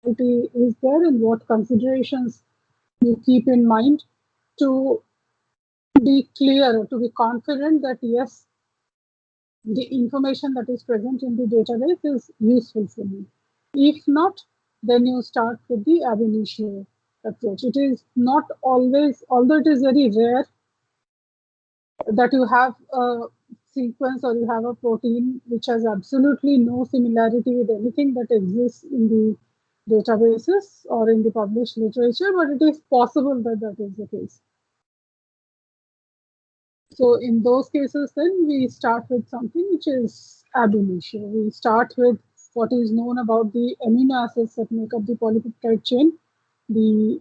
is there and what considerations you keep in mind to be clear, to be confident that yes, the information that is present in the database is useful for me. If not, then you start with the ab initio approach. It is not always, although it is very rare that you have a sequence or you have a protein which has absolutely no similarity with anything that exists in the databases or in the published literature, but it is possible that that is the case. So in those cases, then we start with something which is ab initio. We start with what is known about the amino acids that make up the polypeptide chain, the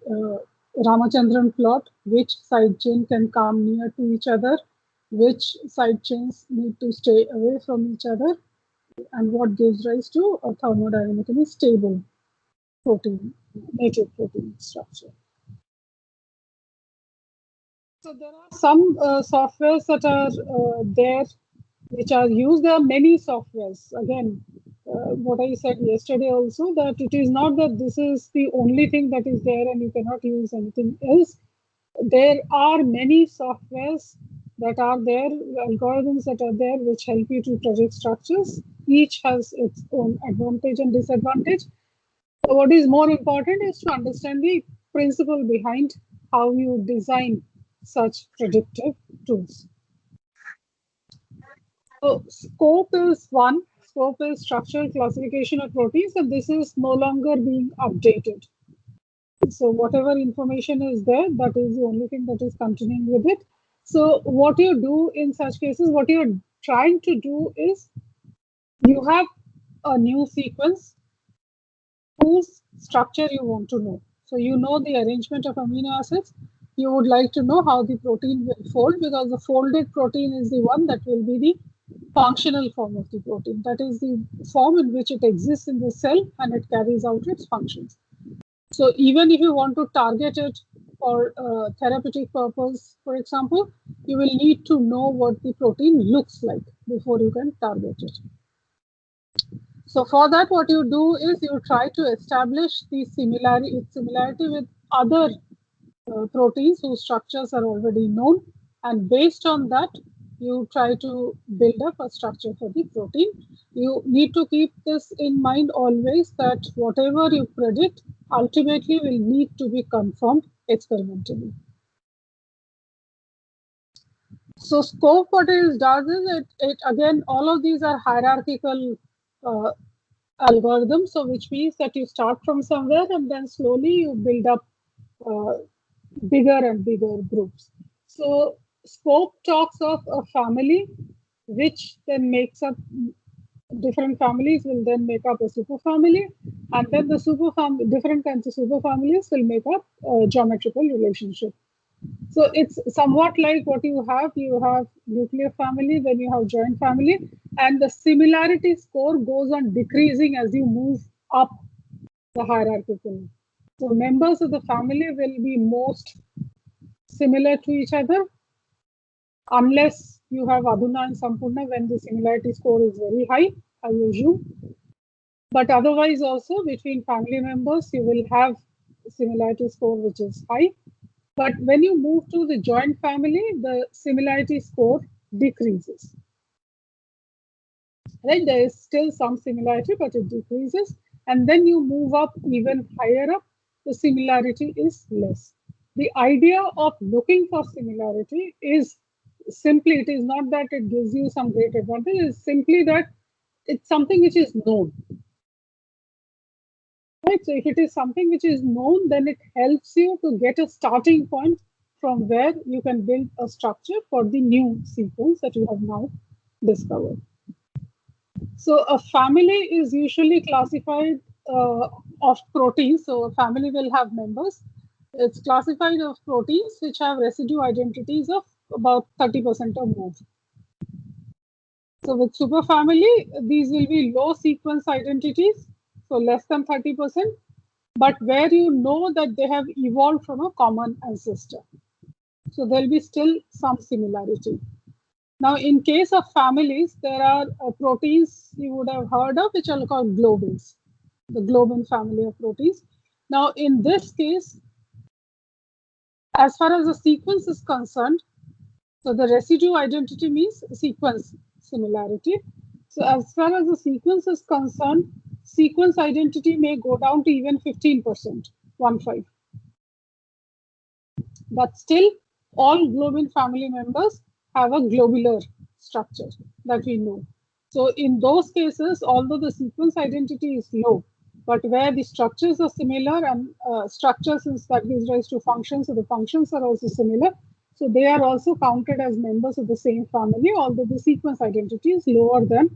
Ramachandran plot, which side chain can come near to each other, which side chains need to stay away from each other, and what gives rise to a thermodynamically stable protein, native protein structure. So there are some softwares that are there which are used. There are many softwares. Again, what I said yesterday also, that it is not that this is the only thing that is there and you cannot use anything else. There are many softwares that are there, algorithms that are there which help you to project structures. Each has its own advantage and disadvantage. So what is more important is to understand the principle behind how you design such predictive tools. So scope is one. Scope is structural classification of proteins, and this is no longer being updated. So whatever information is there, that is the only thing that is continuing with it. So what you do in such cases, what you're trying to do is you have a new sequence whose structure you want to know. So you know the arrangement of amino acids. You would like to know how the protein will fold, because the folded protein is the one that will be the functional form of the protein. That is the form in which it exists in the cell and it carries out its functions. So even if you want to target it for therapeutic purpose, for example, you will need to know what the protein looks like before you can target it. So for that, what you do is you try to establish the similarity with other proteins whose structures are already known, and based on that, you try to build up a structure for the protein. You need to keep this in mind always, that whatever you predict ultimately will need to be confirmed experimentally. So scope, what it does is it again, all of these are hierarchical algorithms. So which means that you start from somewhere and then slowly you build up bigger and bigger groups. So scope talks of a family, which then makes up different families will then make up a superfamily, and then the different kinds of superfamilies will make up a geometrical relationship. So it's somewhat like what you have. You have nuclear family, then you have joint family, and the similarity score goes on decreasing as you move up the hierarchical. So members of the family will be most similar to each other, unless you have Aduna and Sampurna, when the similarity score is very high, I assume. But otherwise also between family members, you will have similarity score which is high. But when you move to the joint family, the similarity score decreases. Right? There is still some similarity, but it decreases. And then you move up even higher up, the similarity is less. The idea of looking for similarity is simply, it is not that it gives you some great advantage, it's simply that it's something which is known. Right? So if it is something which is known, then it helps you to get a starting point from where you can build a structure for the new sequence that you have now discovered. So a family is usually classified of proteins. So a family will have members. It's classified of proteins which have residue identities of about 30% or more. So with superfamily, these will be low sequence identities, so less than 30%, but where you know that they have evolved from a common ancestor. So there'll be still some similarity. Now, in case of families, there are proteins you would have heard of, which are called globins. the globin family of proteins. Now, in this case, as far as the sequence is concerned, so the residue identity means sequence similarity. So as far as the sequence is concerned, sequence identity may go down to even 15%, 1.5. But still, all globin family members have a globular structure that we know. So in those cases, although the sequence identity is low, but where the structures are similar and structures that gives rise to functions, so the functions are also similar. So they are also counted as members of the same family, although the sequence identity is lower than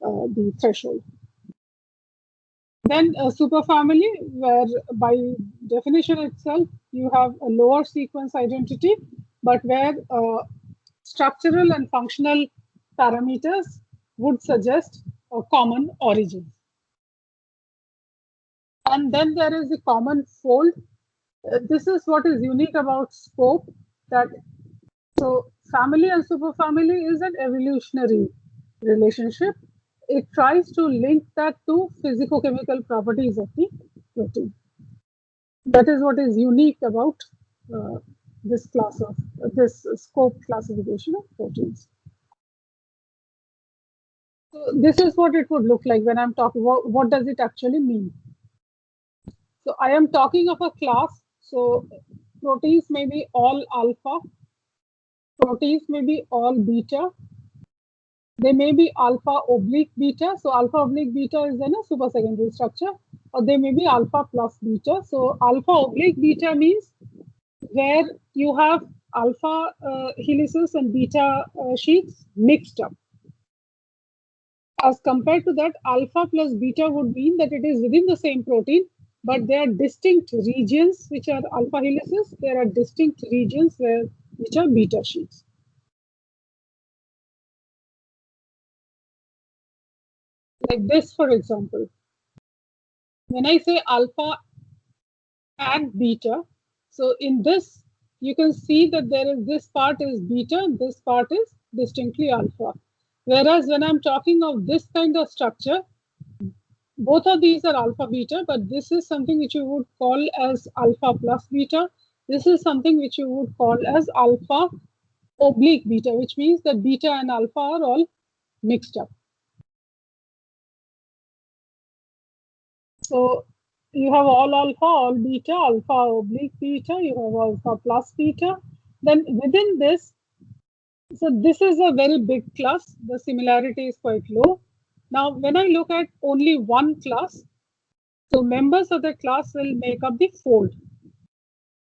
the threshold. Then a superfamily, where by definition itself, you have a lower sequence identity, but where structural and functional parameters would suggest a common origin. And then there is the common fold. This is what is unique about SCOPE, that so family and superfamily is an evolutionary relationship. It tries to link that to physicochemical properties of the protein. That is what is unique about this class of this SCOPE classification of proteins. So this is what it would look like when I'm talking. What does it actually mean? So I am talking of a class. So proteins may be all alpha. Proteins may be all beta. They may be alpha oblique beta. So alpha oblique beta is then a supersecondary structure, or they may be alpha plus beta. So alpha oblique beta means where you have alpha helices and beta sheets mixed up. As compared to that, alpha plus beta would mean that it is within the same protein, but there are distinct regions which are alpha helices. There are distinct regions which are beta sheets. Like this, for example. When I say alpha and beta, so in this, you can see that this part is beta, this part is distinctly alpha. Whereas when I'm talking of this kind of structure, both of these are alpha beta, but this is something which you would call as alpha plus beta. This is something which you would call as alpha oblique beta, which means that beta and alpha are all mixed up. So you have all alpha, all beta, alpha oblique beta, you have alpha plus beta. Then within this, so this is a very big class. The similarity is quite low. Now, when I look at only one class, so members of the class will make up the fold.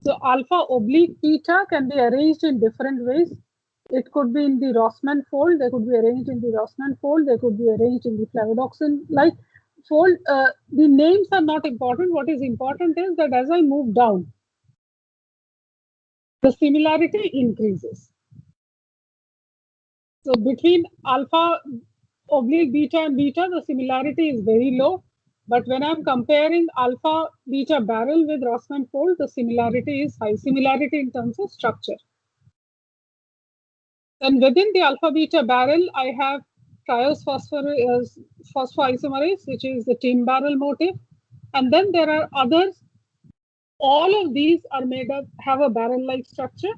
So alpha oblique beta can be arranged in different ways. It could be in the Rossmann fold. They could be arranged in the Rossmann fold. They could be arranged in the flavodoxin-like fold. The names are not important. What is important is that as I move down, the similarity increases. So between alpha oblique beta and beta, the similarity is very low. But when I'm comparing alpha beta barrel with Rossmann fold, the similarity is high. Similarity in terms of structure. And within the alpha beta barrel, I have triose phosphoisomerase, which is the tin barrel motif. And then there are others. All of these are made up, have a barrel-like structure.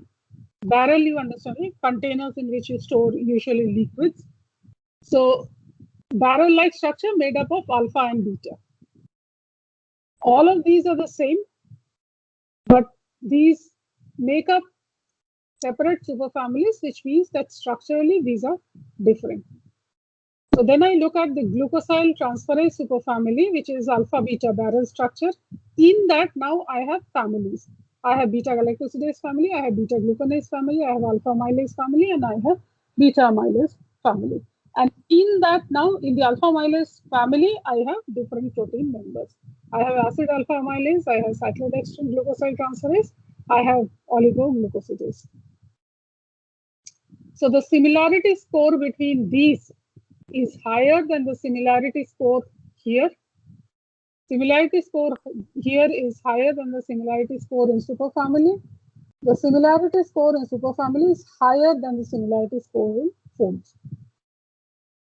Barrel, you understand, containers in which you store usually liquids. So barrel-like structure made up of alpha and beta. All of these are the same, but these make up separate superfamilies, which means that structurally these are different. So then I look at the glucosyl transferase superfamily, which is alpha beta barrel structure. In that now I have families. I have beta galactosidase family, I have beta glucanase family, I have alpha amylase family, and I have beta amylase family. And in that now, in the alpha amylase family, I have different protein members. I have acid alpha amylase, I have cyclodextrin glucosyl transferase, I have oligoglucosidase. So the similarity score between these is higher than the similarity score here. Similarity score here is higher than the similarity score in superfamily. The similarity score in superfamily is higher than the similarity score in folds.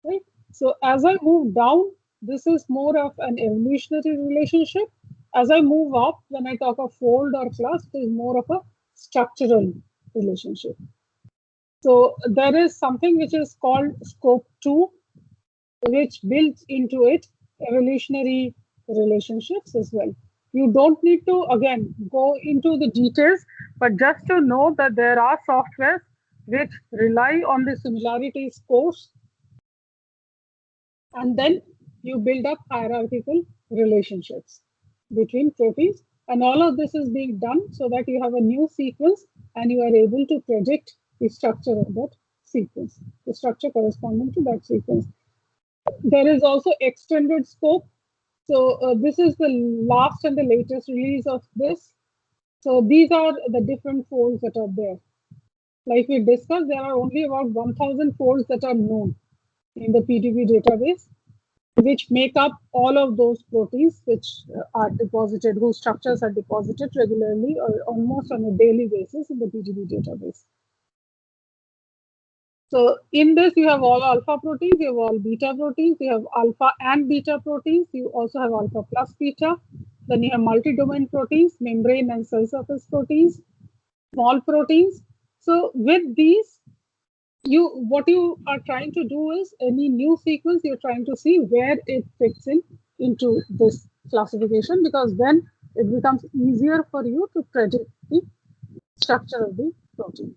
Right? So as I move down, this is more of an evolutionary relationship. As I move up, when I talk of fold or class, it is more of a structural relationship. So there is something which is called scope 2, which builds into it evolutionary relationships as well. You don't need to, again, go into the details, but just to know that there are softwares which rely on the similarity scores, and then you build up hierarchical relationships between proteins. And all of this is being done so that you have a new sequence and you are able to predict the structure of that sequence, the structure corresponding to that sequence. There is also extended scope. So this is the last and the latest release of this. So these are the different folds that are there. Like we discussed, there are only about 1,000 folds that are known in the PDB database, which make up all of those proteins which are deposited, whose structures are deposited regularly or almost on a daily basis in the PDB database. So in this, you have all alpha proteins, you have all beta proteins, you have alpha and beta proteins, you also have alpha plus beta, then you have multi-domain proteins, membrane and cell surface proteins, small proteins. So with these, what you are trying to do is any new sequence, you're trying to see where it fits into this classification, because then it becomes easier for you to predict the structure of the protein.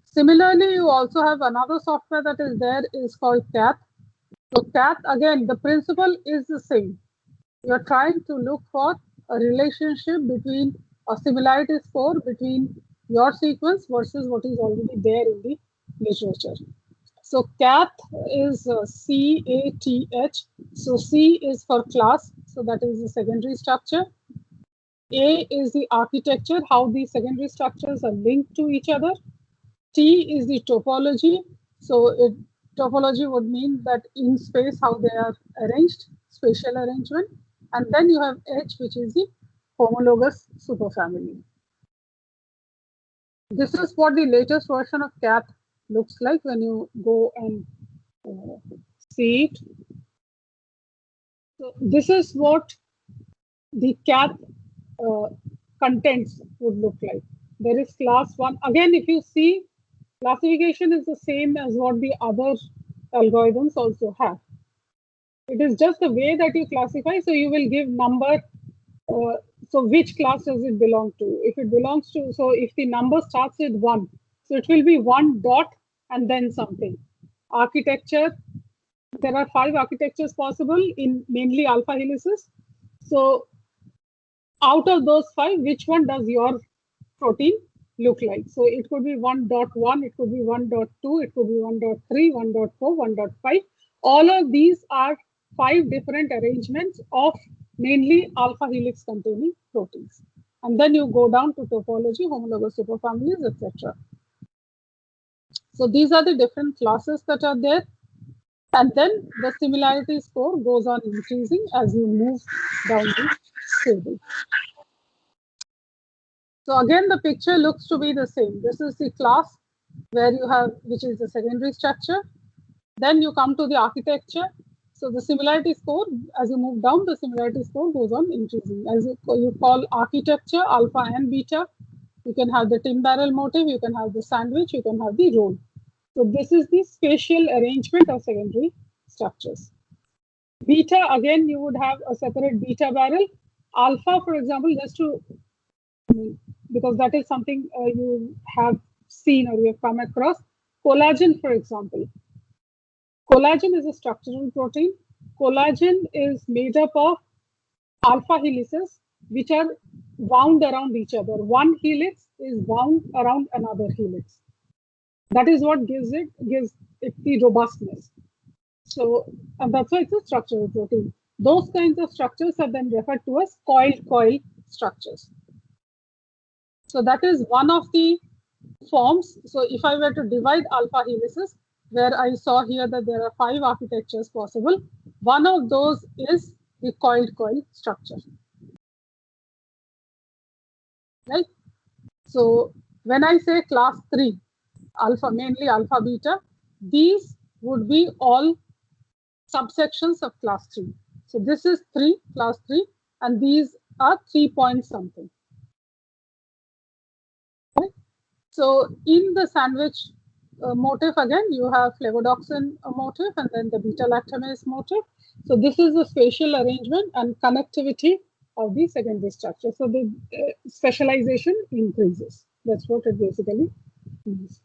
Similarly, you also have another software that is there, is called CATH. So CATH, again, the principle is the same. You're trying to look for a relationship between a similarity score between your sequence versus what is already there in the literature. So CATH is CATH. So C is for class, so that is the secondary structure. A is the architecture, how the secondary structures are linked to each other. T is the topology. So topology would mean that in space how they are arranged, spatial arrangement. And then you have H, which is the homologous superfamily. This is what the latest version of CATH looks like when you go and see it. So this is what the CATH contents would look like. There is class 1. Again, if you see, classification is the same as what the other algorithms also have. It is just the way that you classify. So you will give number. So which class does it belong to? If it belongs to, so if the number starts with 1, so it will be 1 dot and then something. Architecture, there are 5 architectures possible in mainly alpha helices. So out of those 5, which one does your protein look like? So it could be 1.1, it could be 1.2, it could be 1.3, 1.4, 1.5. All of these are 5 different arrangements of mainly alpha helix containing proteins. And then you go down to topology, homologous superfamilies, etc. So these are the different classes that are there. And then the similarity score goes on increasing as you move down the table. So again, the picture looks to be the same. This is the class where you have, which is the secondary structure. Then you come to the architecture. So the similarity score, as you move down, the similarity score goes on increasing. As you call architecture, alpha and beta. You can have the tin barrel motif, you can have the sandwich, you can have the roll. So this is the spatial arrangement of secondary structures. Beta, again, you would have a separate beta barrel. Alpha, for example, just to, because that is something you have seen or you have come across. Collagen, for example. Collagen is a structural protein. Collagen is made up of alpha helices, which are wound around each other. One helix is wound around another helix. That is what gives it the robustness. So, and that's why it's a structural protein. Those kinds of structures are then referred to as coil structures. So that is one of the forms. So if I were to divide alpha helices, where I saw here that there are 5 architectures possible, one of those is the coiled coil structure. Right? So when I say class 3, alpha, mainly alpha beta, these would be all subsections of class 3. So this is 3, class 3, and these are 3 point something. Right? So in the sandwich motif, again, you have flavodoxin motif and then the beta-lactamase motif. So this is the spatial arrangement and connectivity of the secondary structure. So the specialization increases. That's what it basically means.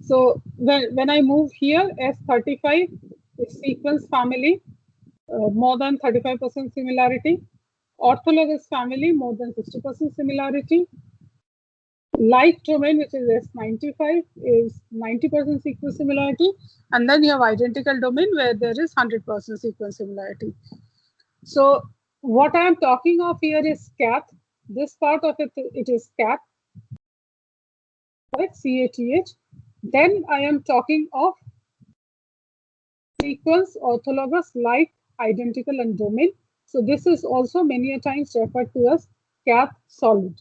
So when I move here, S35 is sequence family, more than 35% similarity. Orthologous family, more than 60% similarity. Like domain, which is S95, is 90% sequence similarity. And then you have identical domain where there is 100% sequence similarity. So what I am talking of here is CATH. This part of it is CATH, right? CATH. Then I am talking of sequence, orthologous, like, identical, and domain. So this is also many a times referred to as CATH solid.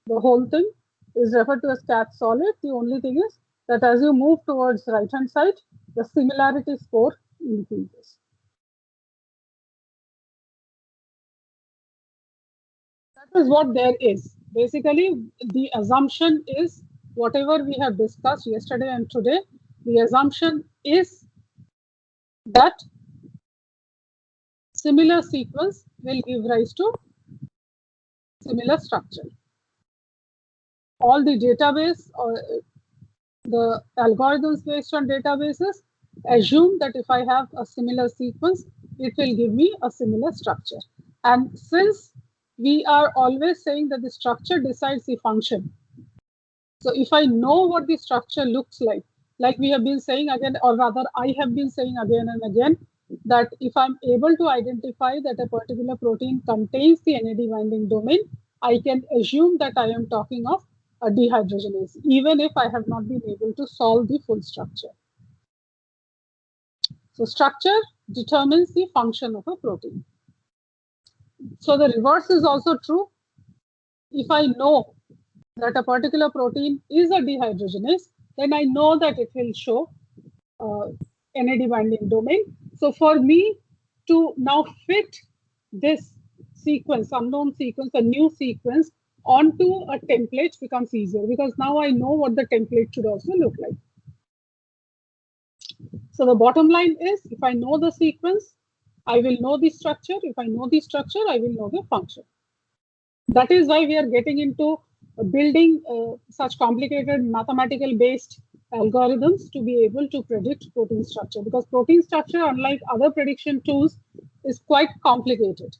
The whole thing is referred to as CATH solid. The only thing is that as you move towards right hand side, the similarity score increases. That is what there is. Basically, the assumption is whatever we have discussed yesterday and today, the assumption is that similar sequence will give rise to similar structure. All the database or the algorithms based on databases assume that if I have a similar sequence, it will give me a similar structure. And since we are always saying that the structure decides the function, so if I know what the structure looks like we have been saying again, or rather I have been saying again and again, that if I'm able to identify that a particular protein contains the NAD binding domain, I can assume that I am talking of a dehydrogenase, even if I have not been able to solve the full structure. So structure determines the function of a protein. So the reverse is also true. If I know that a particular protein is a dehydrogenase, then I know that it will show NAD binding domain. So for me to now fit this sequence, unknown sequence, a new sequence onto a template becomes easier, because now I know what the template should also look like. So the bottom line is, if I know the sequence, I will know the structure. If I know the structure, I will know the function. That is why we are getting into building such complicated mathematical based algorithms to be able to predict protein structure, because protein structure, unlike other prediction tools, is quite complicated.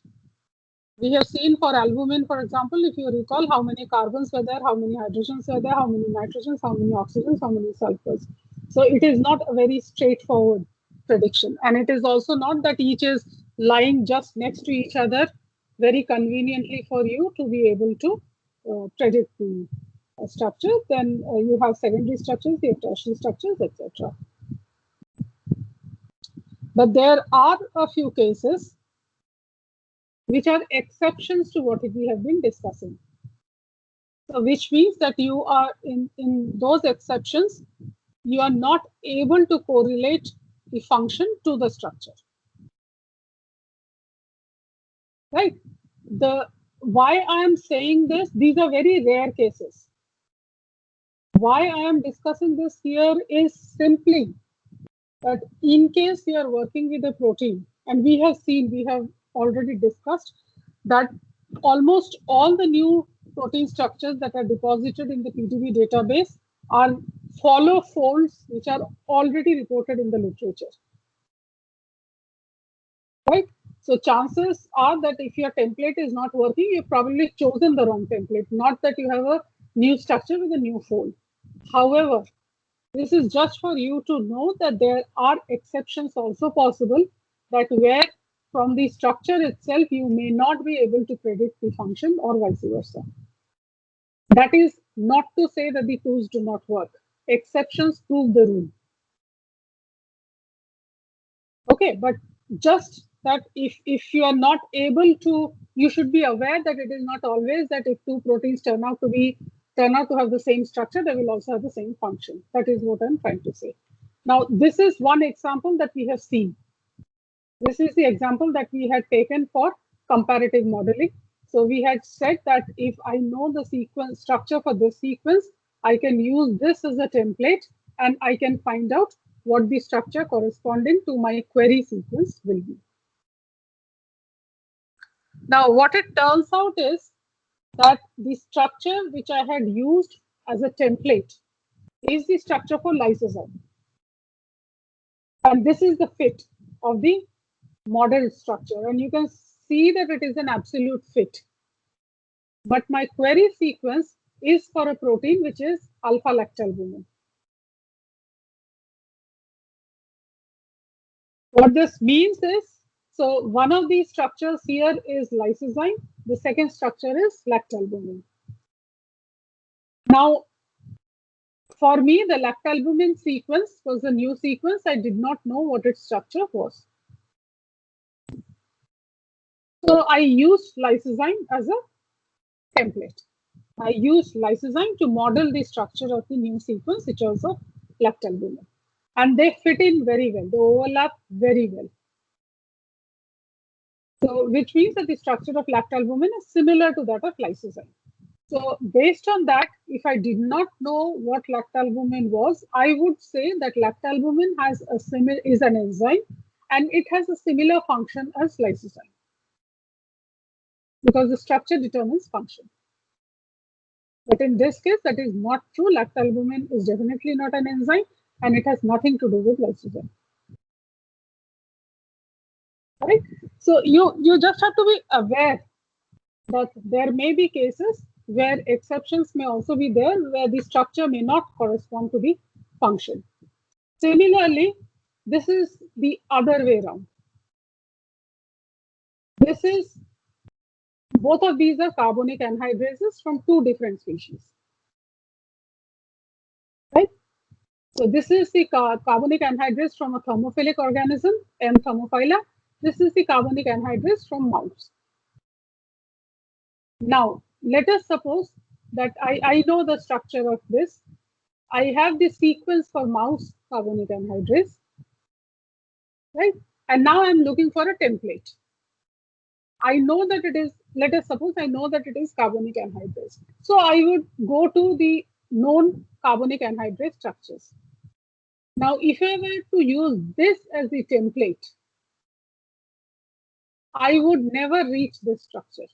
We have seen for albumin, for example, if you recall, how many carbons were there, how many hydrogens were there, how many nitrogens, how many oxygens, how many sulfurs. So it is not a very straightforward prediction. And it is also not that each is lying just next to each other very conveniently for you to be able to predict the structures. Then you have secondary structures, you have tertiary structures, etc. But there are a few cases which are exceptions to what we have been discussing. So which means that you are in those exceptions, you are not able to correlate the function to the structure. Right? Why I am saying this, these are very rare cases. Why I am discussing this here is simply that in case you are working with a protein, and we have already discussed that almost all the new protein structures that are deposited in the PDB database are follow folds which are already reported in the literature. Right? So chances are that if your template is not working, you've probably chosen the wrong template, not that you have a new structure with a new fold. However, this is just for you to know that there are exceptions also possible, that where from the structure itself you may not be able to predict the function or vice versa. That is not to say that the tools do not work. Exceptions prove the rule. Okay, but just that if you are not able to, you should be aware that it is not always that if two proteins turn out to have the same structure, they will also have the same function. That is what I'm trying to say. Now, this is one example that we have seen. This is the example that we had taken for comparative modeling. So we had said that if I know the sequence structure for this sequence, I can use this as a template and I can find out what the structure corresponding to my query sequence will be. Now, what it turns out is that the structure which I had used as a template is the structure for lysozyme. And this is the fit of the model structure. And you can see that it is an absolute fit. But my query sequence is for a protein which is alpha-lactalbumin. What this means is, so one of these structures here is lysozyme, the second structure is lactalbumin. Now, for me, the lactalbumin sequence was a new sequence. I did not know what its structure was. So I used lysozyme as a template. I used lysozyme to model the structure of the new sequence, which was of lactalbumin. And they fit in very well, they overlap very well. So, which means that the structure of lactalbumin is similar to that of lysozyme. So, based on that, if I did not know what lactalbumin was, I would say that lactalbumin has a is an enzyme and it has a similar function as lysozyme because the structure determines function. But in this case, that is not true. Lactalbumin is definitely not an enzyme and it has nothing to do with lysozyme. Right? So you just have to be aware that there may be cases where exceptions may also be there, where the structure may not correspond to the function. Similarly, this is the other way around. This is, both of these are carbonic anhydrases from two different species. Right? So this is the carbonic anhydrase from a thermophilic organism, M. thermophila. This is the carbonic anhydrase from mouse. Now, let us suppose that I know the structure of this. I have the sequence for mouse carbonic anhydrase, right? And now I'm looking for a template. I know that it is, let us suppose I know that it is carbonic anhydrase. So I would go to the known carbonic anhydrase structures. Now, if I were to use this as the template, I would never reach this structure.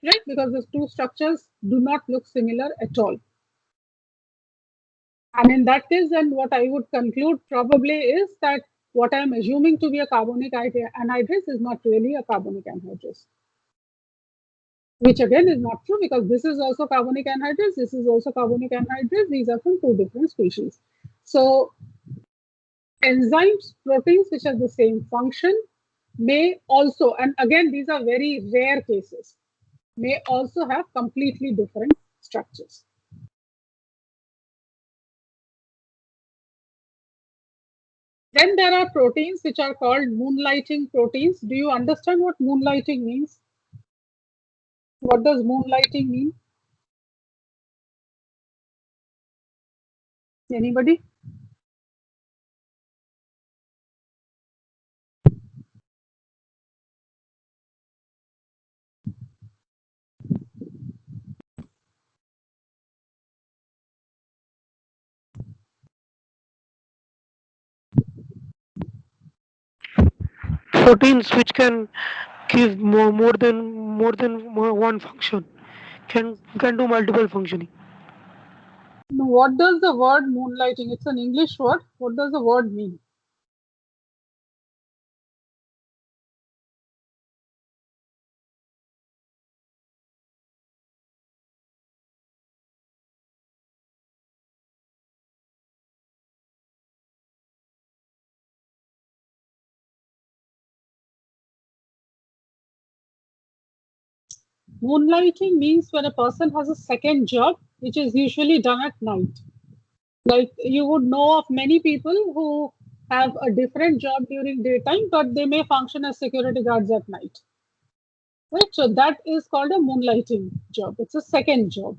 Right? Because the two structures do not look similar at all. And in that case, then what I would conclude probably is that what I'm assuming to be a carbonic anhydrase is not really a carbonic anhydrase. Which again is not true because this is also carbonic anhydrase, this is also carbonic anhydrase, these are from two different species. So enzymes, proteins which have the same function may also, and again these are very rare cases, may also have completely different structures. Then there are proteins which are called moonlighting proteins. Do you understand what moonlighting means? What does moonlighting mean? Anybody? Proteins which can give more than one function can do multiple functioning. No, what does the word moonlighting? It's an English word. What does the word mean? Moonlighting means when a person has a second job, which is usually done at night. Like you would know of many people who have a different job during daytime, but they may function as security guards at night. Right? So that is called a moonlighting job. It's a second job.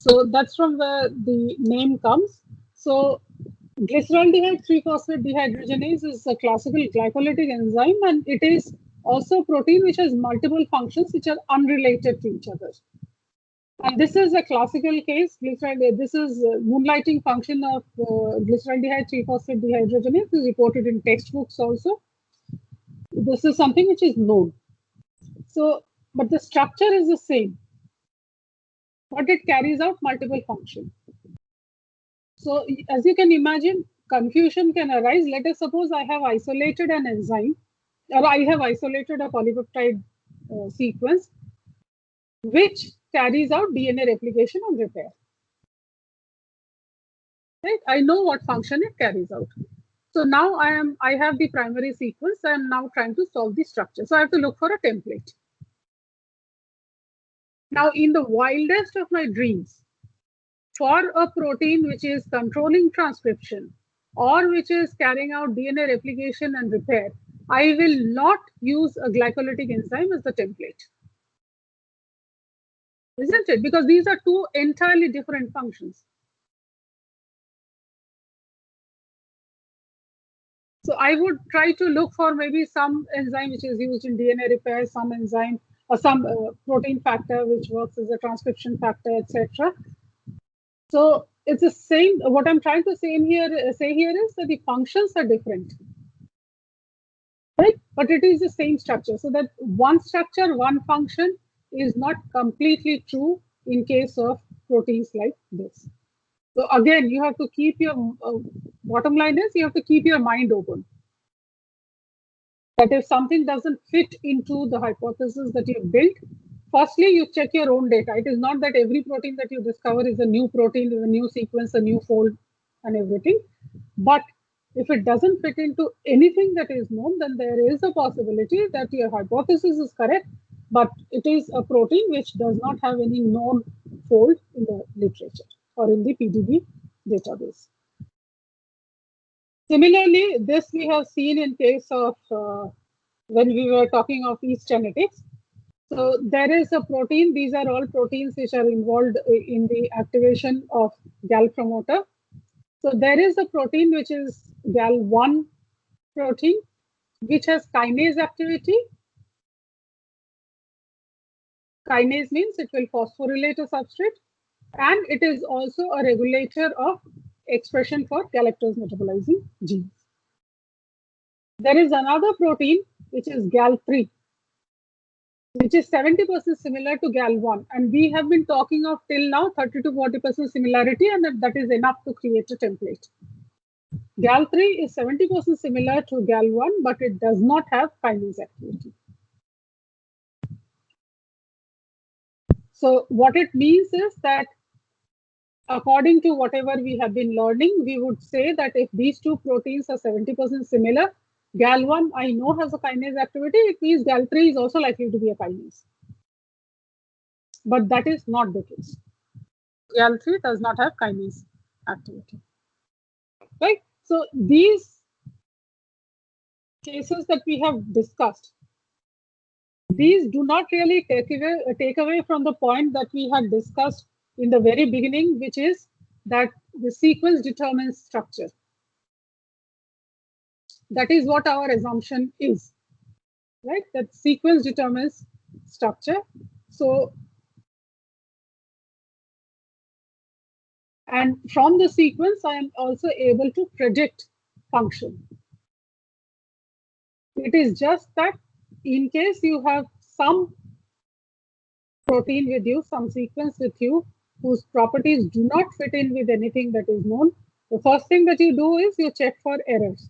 So that's from where the name comes. So glyceraldehyde 3-phosphate dehydrogenase is a classical glycolytic enzyme, and it is also a protein which has multiple functions which are unrelated to each other. And this is a classical case. This is moonlighting function of glyceraldehyde 3-phosphate dehydrogenase is reported in textbooks also. This is something which is known. So, but the structure is the same, but it carries out multiple functions. So as you can imagine, confusion can arise. Let us suppose I have isolated an enzyme, or I have isolated a polypeptide sequence, which carries out DNA replication and repair. Right? I know what function it carries out. So now I have the primary sequence. I am now trying to solve the structure. So I have to look for a template. Now, in the wildest of my dreams, for a protein which is controlling transcription or which is carrying out DNA replication and repair, I will not use a glycolytic enzyme as the template. Isn't it? Because these are two entirely different functions. So I would try to look for maybe some enzyme which is used in DNA repair, some enzyme or some protein factor which works as a transcription factor, etc. So it's the same. What I'm trying to say here is that the functions are different, right? But it is the same structure. So that one structure, one function is not completely true in case of proteins like this. So again, you have to keep your bottom line is you have to keep your mind open. That if something doesn't fit into the hypothesis that you've built, firstly, you check your own data. It is not that every protein that you discover is a new protein, is a new sequence, a new fold, and everything. But if it doesn't fit into anything that is known, then there is a possibility that your hypothesis is correct, but it is a protein which does not have any known fold in the literature or in the PDB database. Similarly, this we have seen in case of when we were talking of yeast genetics. So there is a protein. These are all proteins which are involved in the activation of GAL promoter. So there is a protein which is GAL1 protein, which has kinase activity. Kinase means it will phosphorylate a substrate, and it is also a regulator of expression for galactose metabolizing genes. There is another protein which is GAL3, which is 70% similar to GAL1. And we have been talking of till now 30 to 40% similarity, and that is enough to create a template. GAL3 is 70% similar to GAL1, but it does not have kinase activity. So what it means is that according to whatever we have been learning, we would say that if these two proteins are 70% similar, GAL1 I know has a kinase activity, it means GAL3 is also likely to be a kinase. But that is not the case. GAL3 does not have kinase activity. Right? So these cases that we have discussed, these do not really take away from the point that we had discussed in the very beginning, which is that the sequence determines structure. That is what our assumption is, right? That sequence determines structure. So, and from the sequence, I am also able to predict function. It is just that in case you have some protein with you, some sequence with you, whose properties do not fit in with anything that is known, the first thing that you do is you check for errors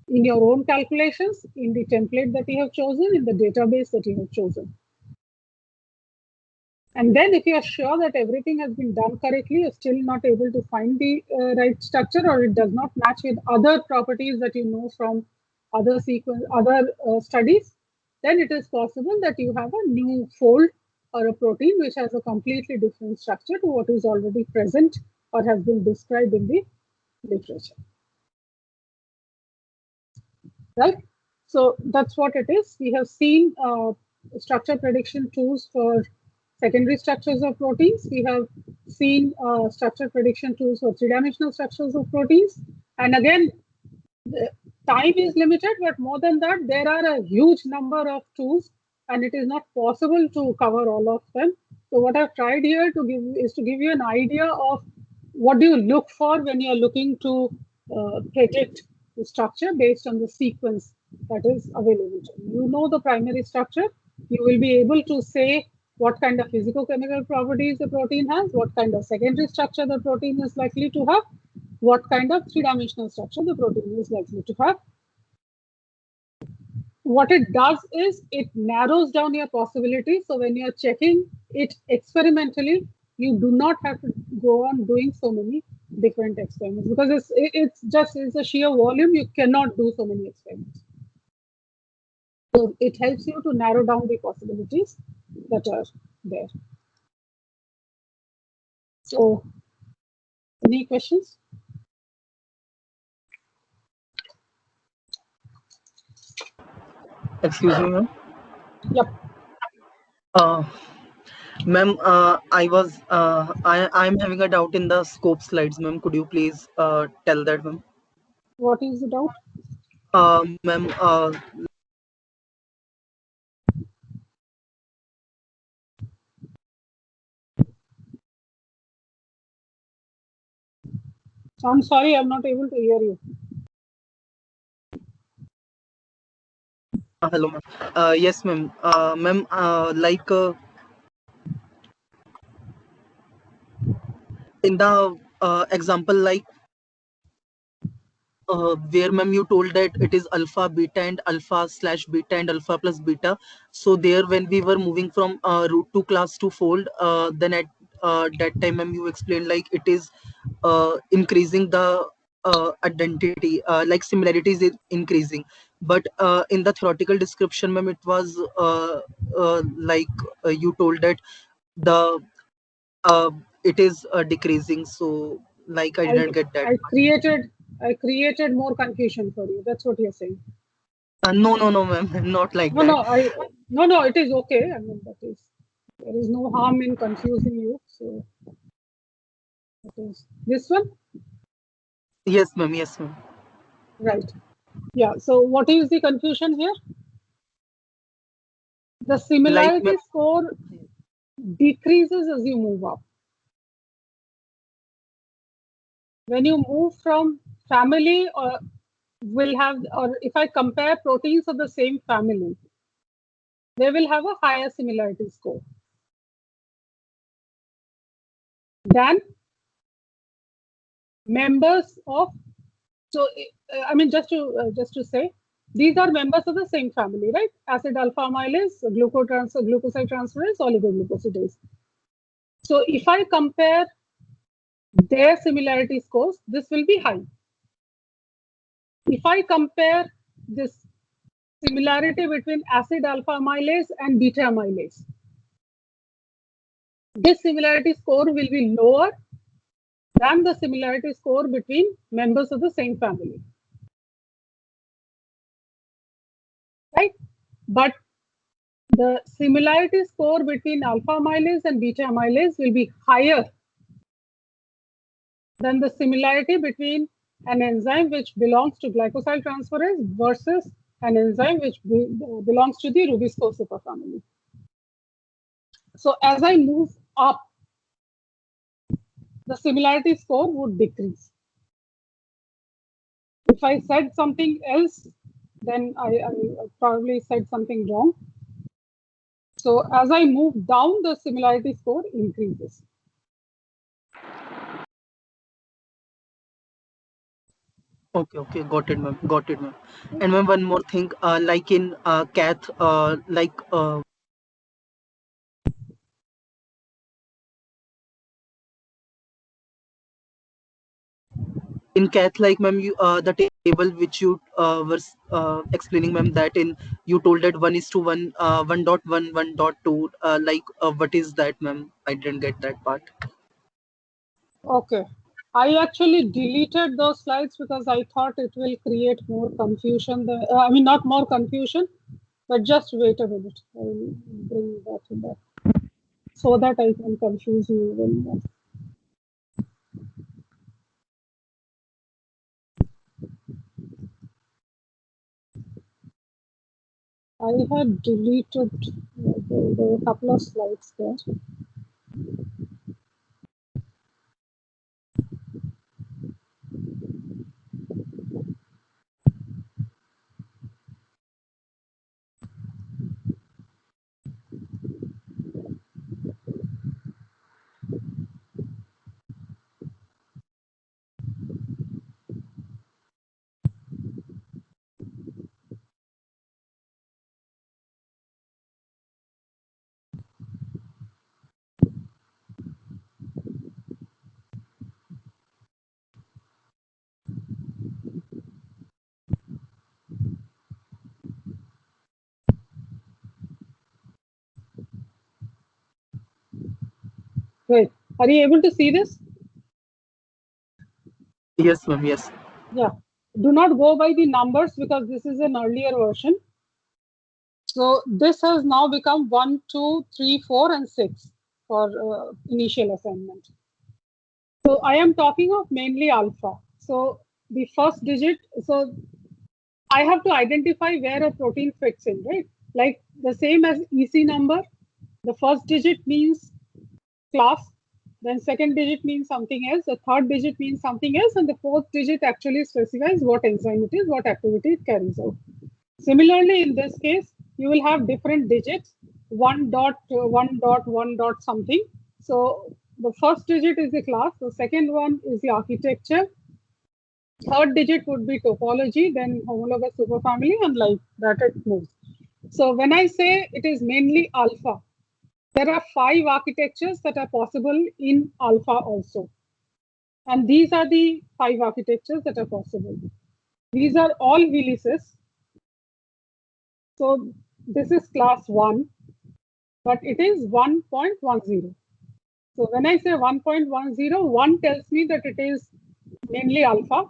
in your own calculations, in the template that you have chosen, in the database that you have chosen. And then if you are sure that everything has been done correctly, you're still not able to find the right structure, or it does not match with other properties that you know from other studies, then it is possible that you have a new fold or a protein which has a completely different structure to what is already present or has been described in the literature. Right? So that's what it is. We have seen structure prediction tools for secondary structures of proteins. We have seen structure prediction tools for three-dimensional structures of proteins. And again, the time is limited, but more than that, there are a huge number of tools, and it is not possible to cover all of them. So what I've tried here to give you an idea of what do you look for when you're looking to predict the structure based on the sequence that is available to you. You know the primary structure. You will be able to say what kind of physicochemical properties the protein has, what kind of secondary structure the protein is likely to have, what kind of three-dimensional structure the protein is likely to have. What it does is it narrows down your possibilities. So when you're checking it experimentally, you do not have to go on doing so many different experiments because it's a sheer volume. You cannot do so many experiments. So it helps you to narrow down the possibilities that are there. So any questions? Excuse me, ma'am. Yep. Ma'am, I'm having a doubt in the scope slides, ma'am. Could you please tell that, ma'am? What is the doubt? Ma'am, I'm sorry, I'm not able to hear you. hello, ma'am. Yes, ma'am. Ma'am, in the example, where ma'am you told that it is alpha beta and alpha slash beta and alpha plus beta, so there when we were moving from root to class to fold, then at that time ma'am you explained like it is increasing the identity, like similarities is increasing, but in the theoretical description ma'am it was you told that the uh, it is decreasing, so like I didn't get that. I created more confusion for you. That's what you're saying. No, ma'am, not like that. No, it is okay. I mean, there is no harm in confusing you. So it is this one, Yes, ma'am. Yes, ma'am. right? Yeah. So what is the confusion here? The similarity score decreases as you move up. When you move from family, or if I compare proteins of the same family, they will have a higher similarity score than members of. So I mean, just to say, these are members of the same family, right? Acid alpha amylase, glucoside transferase, oligoglucosidase. So if I compare their similarity scores, this will be high. If I compare this similarity between acid alpha amylase and beta amylase, this similarity score will be lower than the similarity score between members of the same family, right? But the similarity score between alpha amylase and beta amylase will be higher than the similarity between an enzyme which belongs to glycosyl transferase versus an enzyme which belongs to the rubisco superfamily. So as I move up, the similarity score would decrease. If I said something else, then I probably said something wrong. So as I move down, the similarity score increases. Okay, got it, ma'am. Got it, ma'am. And ma'am, one more thing, like in cath, in cath, like ma'am, you the table which you were explaining, ma'am, that in you told that 1:1, 1.1, 1.2, what is that, ma'am? I didn't get that part. Okay. I actually deleted those slides because I thought it will create more confusion. I mean, not more confusion, but just wait a minute. I will bring that in there. so that I can confuse you even more. I had deleted, there were a couple of slides there. Great. Are you able to see this? Yes, ma'am. Yes. Yeah. Do not go by the numbers because this is an earlier version. So this has now become 1, 2, 3, 4, and 6 for initial assignment. So I am talking of mainly alpha. So the first digit, so I have to identify where a protein fits in, right? Like the same as EC number, the first digit means class, then second digit means something else, the third digit means something else, and the fourth digit actually specifies what enzyme it is, what activity it carries out. Similarly, in this case, you will have different digits, 1 dot, 1 dot, 1 dot something. So the first digit is the class, the second one is the architecture, third digit would be topology, then homologous superfamily, and like that it moves. So when I say it is mainly alpha, there are 5 architectures that are possible in alpha also. And these are the 5 architectures that are possible. These are all helices. So this is class 1, but it is 1.10. So when I say 1.10, 1 tells me that it is mainly alpha.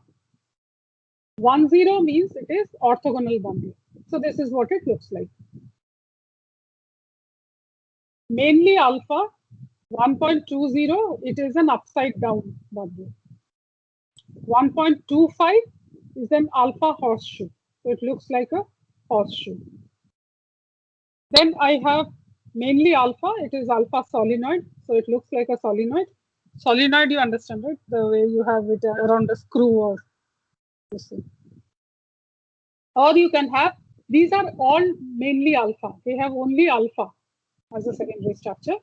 10 means it is orthogonal bundle. So this is what it looks like. Mainly alpha, 1.20, it is an upside down bundle. 1.25 is an alpha horseshoe. So it looks like a horseshoe. Then I have mainly alpha, it is alpha solenoid. So it looks like a solenoid. Solenoid, you understand, right? The way you have it around a screw or this thing. Or you can have, these are all mainly alpha. They have only alpha as a secondary structure,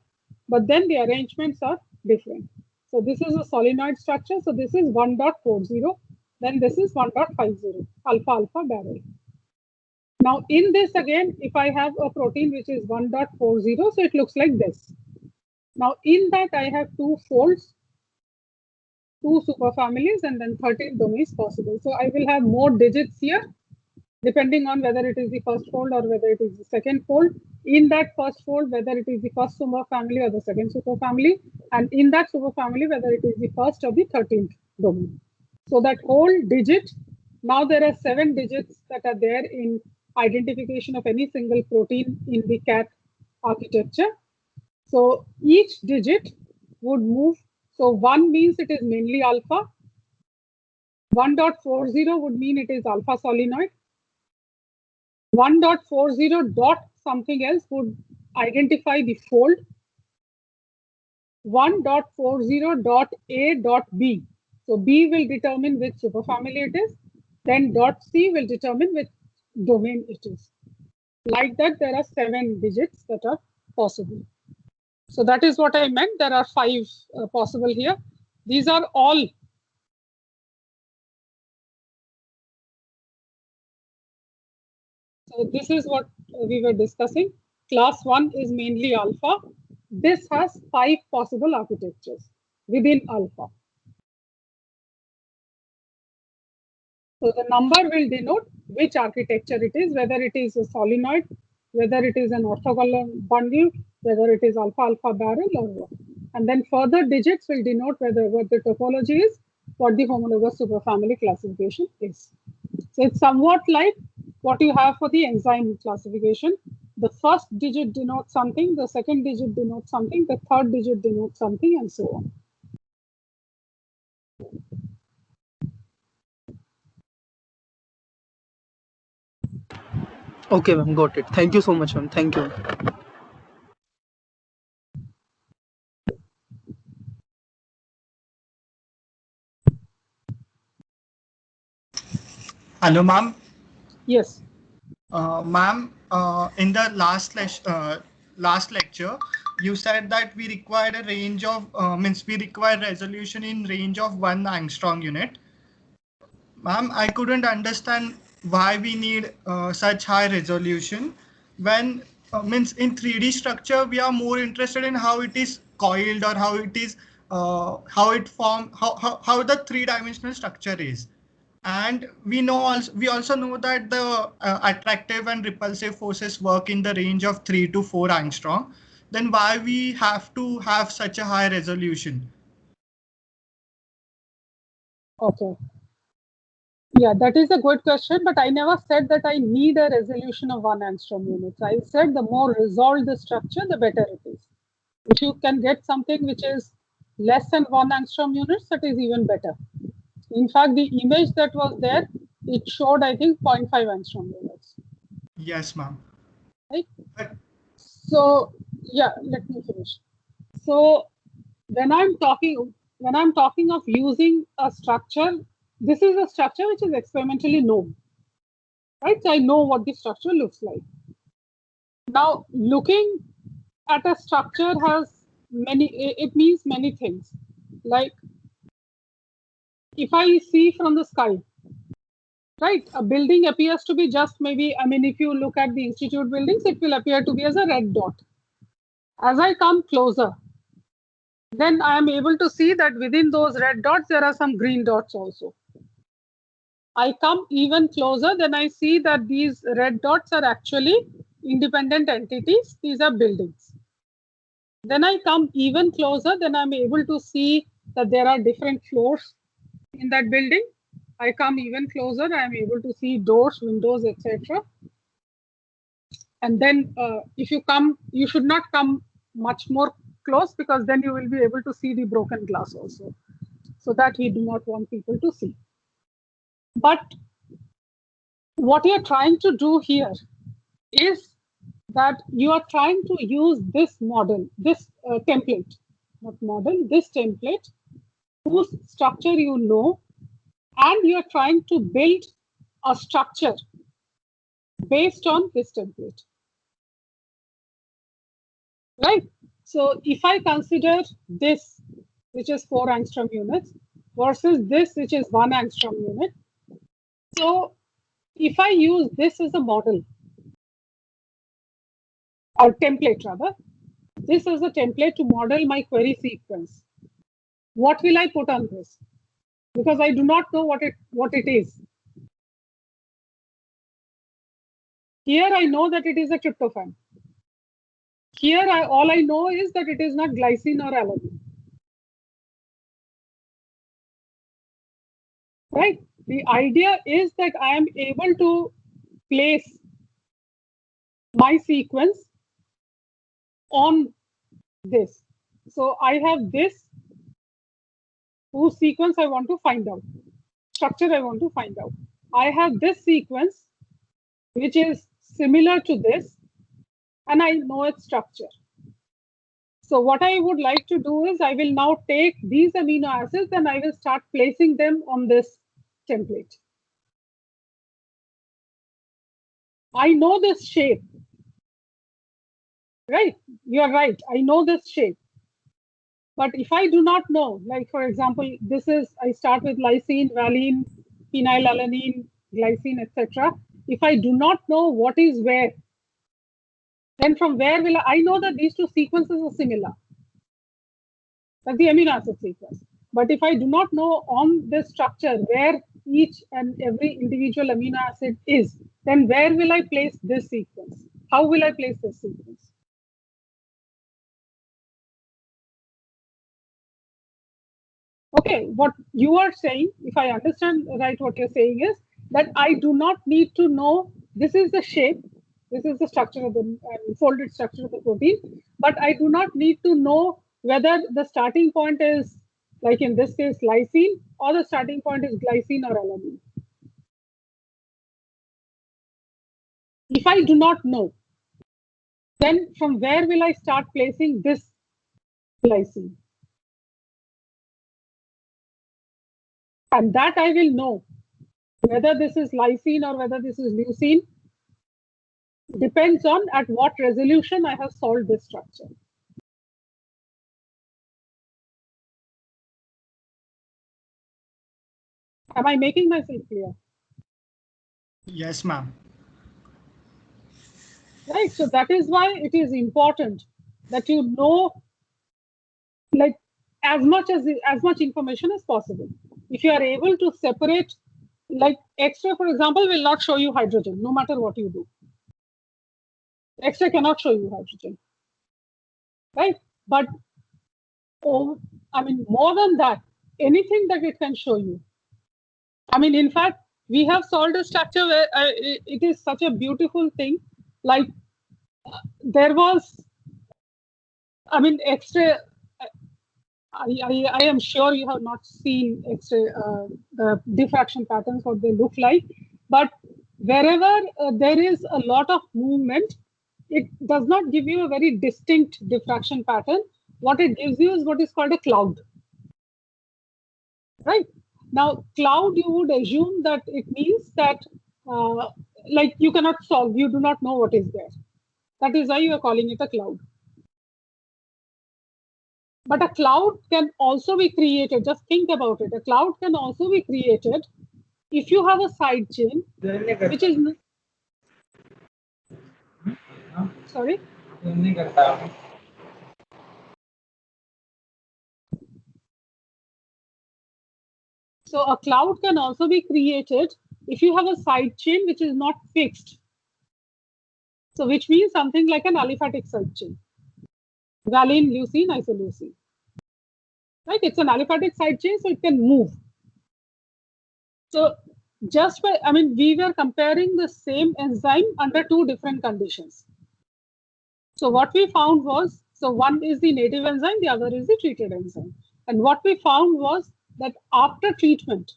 but then the arrangements are different. So this is a solenoid structure. So this is 1.40, then this is 1.50, alpha alpha barrel. Now in this again, if I have a protein which is 1.40, so it looks like this. Now in that I have 2 folds, 2 superfamilies, and then 13 domains possible. So I will have more digits here, depending on whether it is the first fold or whether it is the second fold. In that first fold, whether it is the first superfamily or the second superfamily, and in that superfamily, whether it is the first or the 13th domain. So that whole digit, now there are 7 digits that are there in identification of any single protein in the CAT architecture. So each digit would move. So 1 means it is mainly alpha. 1.40 would mean it is alpha solenoid. 1.40 dot something else would identify the fold. 1.40 dot A dot B. So B will determine which superfamily it is. Then dot C will determine which domain it is. Like that, there are 7 digits that are possible. So that is what I meant. There are 5 possible here. These are all. So this is what we were discussing. Class 1 is mainly alpha. This has 5 possible architectures within alpha. So the number will denote which architecture it is, whether it is a solenoid, whether it is an orthogonal bundle, whether it is alpha alpha barrel or what. And then further digits will denote whether what the topology is, what the homologous superfamily classification is. So it's somewhat like what you have for the enzyme classification. the first digit denotes something, the second digit denotes something, the third digit denotes something, and so on. Okay, ma'am, got it. Thank you so much, ma'am. Thank you. Hello, ma'am. Yes. Ma'am, in the last lecture, you said that we required a range of means we require resolution in range of 1 angstrom unit. Ma'am, I couldn't understand why we need such high resolution when means in 3D structure we are more interested in how it is coiled or how it is how it form how the three-dimensional structure is. And we also know that the attractive and repulsive forces work in the range of 3 to 4 angstrom. Then why we have to have such a high resolution? Okay. Yeah, that is a good question, but I never said that I need a resolution of 1 angstrom units. I said the more resolved the structure, the better it is. If you can get something which is less than 1 angstrom units, that is even better. In fact, the image that was there, it showed, I think, 0.5 angstrom units. Yes, ma'am. Right? So, yeah, let me finish. So, when I'm talking of using a structure, this is a structure which is experimentally known. Right? So I know what the structure looks like. Now, looking at a structure it means many things. Like if I see from the sky, right, a building appears to be just maybe, I mean, if you look at the institute buildings, it will appear to be as a red dot. As I come closer, then I am able to see that within those red dots, there are some green dots also. I come even closer, then I see that these red dots are actually independent entities. These are buildings. Then I come even closer, then I'm able to see that there are different floors in that building. I come even closer, I'm able to see doors, windows, etc. And then if you come, you should not come much more close because then you will be able to see the broken glass also. So that we do not want people to see. But what you're trying to do here is that you are trying to use this model, this template, not model, this template, whose structure you know, and you're trying to build a structure based on this template. Right? So if I consider this, which is 4 angstrom units, versus this, which is 1 angstrom unit. So if I use this as a model, or template rather, this is a template to model my query sequence. What will I put on this? Because I do not know what it is. Here I know that it is a tryptophan. Here all I know is that it is not glycine or alanine. Right? The idea is that I am able to place my sequence on this. So I have this whose sequence I want to find out, structure I want to find out. I have this sequence which is similar to this, and I know its structure. So what I would like to do is I will now take these amino acids and I will start placing them on this template. I know this shape, right? You're right. I know this shape. But if I do not know, like for example, I start with lysine, valine, phenylalanine, glycine, etc. If I do not know what is where, then from where will I know that these two sequences are similar? That's the amino acid sequence. But if I do not know on this structure where each and every individual amino acid is, then where will I place this sequence? How will I place this sequence? Okay, what you are saying, if I understand right, what you're saying is that I do not need to know this is the shape, This is the structure of the folded structure of the protein. But I do not need to know whether the starting point is, like in this case, lysine, or the starting point is glycine or alanine. If I do not know, then from where will I start placing this glycine? And that I will know whether this is lysine or whether this is leucine depends on at what resolution I have solved this structure. Am I making myself clear? Yes, ma'am. Right. So that is why it is important that you know, like, as much information as possible. If you are able to separate, like X-ray, for example, will not show you hydrogen, no matter what you do. X-ray cannot show you hydrogen, right? But I mean, more than that, anything that it can show you. I mean, in fact, we have solved a structure where it is such a beautiful thing. Like there was, I mean, X-ray. I am sure you have not seen X-ray, the diffraction patterns, what they look like. But wherever there is a lot of movement, it does not give you a very distinct diffraction pattern. What it gives you is what is called a cloud. Right? Now, cloud, you would assume that it means that like you cannot solve, you do not know what is there. That is why you are calling it a cloud. But a cloud can also be created. Just think about it. A cloud can also be created if you have a side chain, which is sorry. So a cloud can also be created if you have a side chain which is not fixed. So which means something like an aliphatic side chain. Valine, leucine, isoleucine. Right? It's an aliphatic side chain, so it can move. So just by, I mean, we were comparing the same enzyme under two different conditions. So what we found was, so one is the native enzyme, the other is the treated enzyme. And what we found was that after treatment,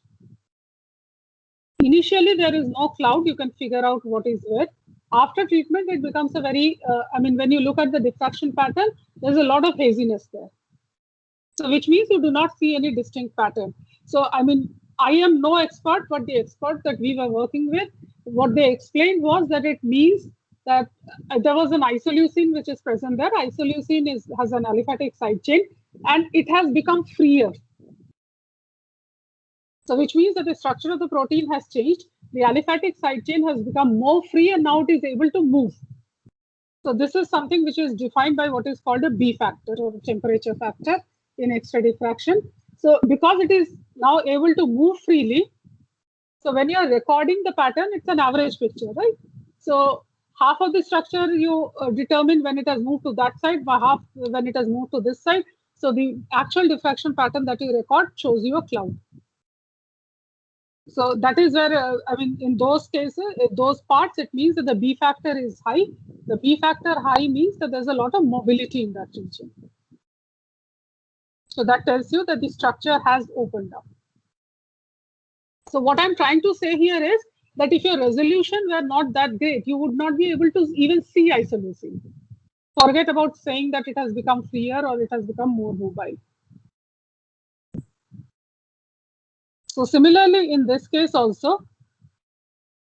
initially there is no cloud, you can figure out what is where. After treatment, it becomes a very, I mean, when you look at the diffraction pattern, there's a lot of haziness there. So which means you do not see any distinct pattern. So, I mean, I am no expert, but the expert that we were working with, what they explained was that it means that there was an isoleucine which is present there. Isoleucine has an aliphatic side chain and it has become freer. So which means that the structure of the protein has changed. The aliphatic side chain has become more free and now it is able to move. So this is something which is defined by what is called a B factor or temperature factor in X-ray diffraction. So because it is now able to move freely, so when you are recording the pattern, it's an average picture, right? So half of the structure you determine when it has moved to that side, by half when it has moved to this side. So the actual diffraction pattern that you record shows you a cloud. So that is where, I mean, in those cases, in those parts, it means that the B factor is high. The B factor high means that there's a lot of mobility in that region. So that tells you that the structure has opened up. So what I'm trying to say here is that if your resolution were not that great, you would not be able to even see isoleucine. Forget about saying that it has become freer or it has become more mobile. So similarly, in this case also,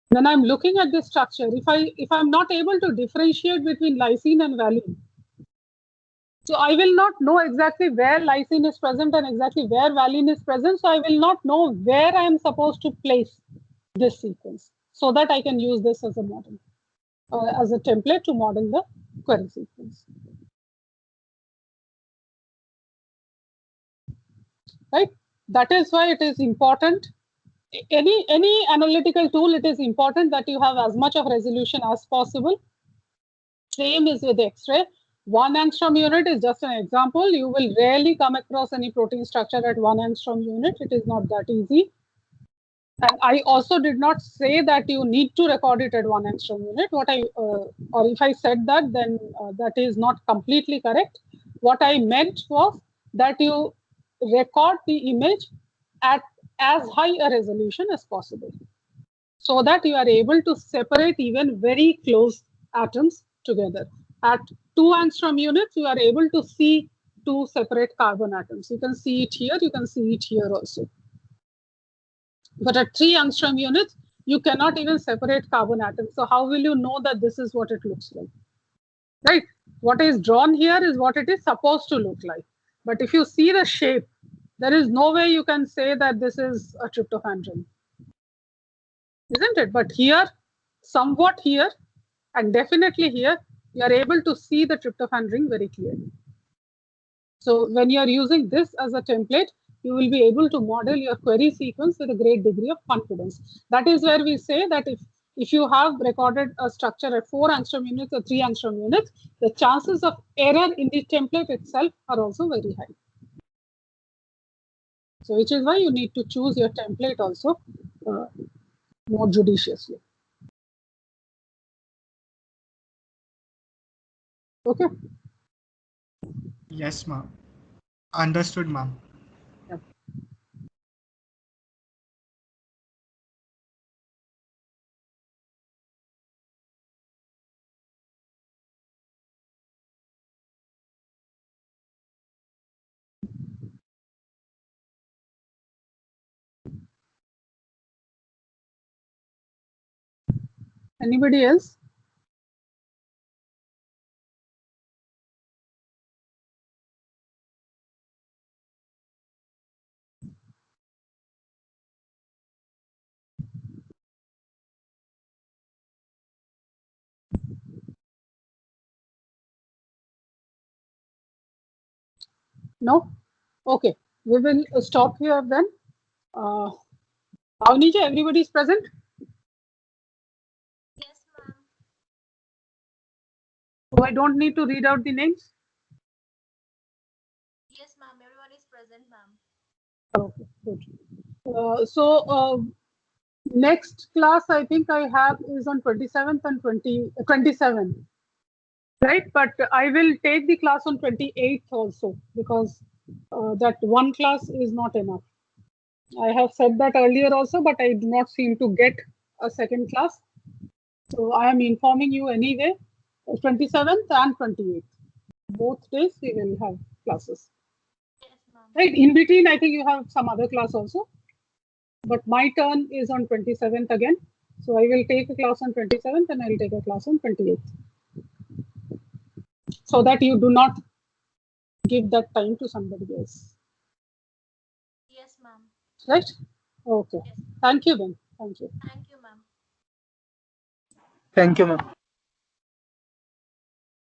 when I'm looking at this structure, if I'm not able to differentiate between lysine and valine, so I will not know exactly where lysine is present and exactly where valine is present. So I will not know where I am supposed to place this sequence so that I can use this as a model, as a template to model the query sequence. Right? That is why it is important. Any analytical tool, it is important that you have as much of resolution as possible. Same is with X-ray. 1 angstrom unit is just an example. You will rarely come across any protein structure at 1 angstrom unit. It is not that easy. And I also did not say that you need to record it at 1 angstrom unit. What I, or if I said that, then that is not completely correct. What I meant was that you record the image at as high a resolution as possible, so that you are able to separate even very close atoms together. At 2 angstrom units, you are able to see 2 separate carbon atoms. You can see it here, you can see it here also. But at 3 angstrom units, you cannot even separate carbon atoms. So how will you know that this is what it looks like? Right? What is drawn here is what it is supposed to look like. But if you see the shape, there is no way you can say that this is a tryptophan ring. Isn't it? But here, somewhat here, and definitely here, you are able to see the tryptophan ring very clearly. So when you are using this as a template, you will be able to model your query sequence with a great degree of confidence. That is where we say that if you have recorded a structure at 4 angstrom units or 3 angstrom units, the chances of error in the template itself are also very high. So which is why you need to choose your template also more judiciously. Okay. Yes, ma'am. Understood, ma'am. Yeah. Anybody else? No? Okay. We will stop here then. Avnija, everybody is present? Yes, ma'am. So I don't need to read out the names? Yes, ma'am. Everyone is present, ma'am. Okay, good. Next class I think I have is on 27th and 27th, right? But I will take the class on 28th also, because that one class is not enough. I have said that earlier also, but I do not seem to get a second class. So I am informing you anyway, 27th and 28th. Both days we will have classes. Yes, ma'am. Right, in between I think you have some other class also. But my turn is on 27th again. So I will take a class on 27th and I will take a class on 28th. So that you do not give that time to somebody else. Yes, ma'am. Right? Okay. Yes. Thank you then. Thank you. Thank you, ma'am. Thank you, ma'am.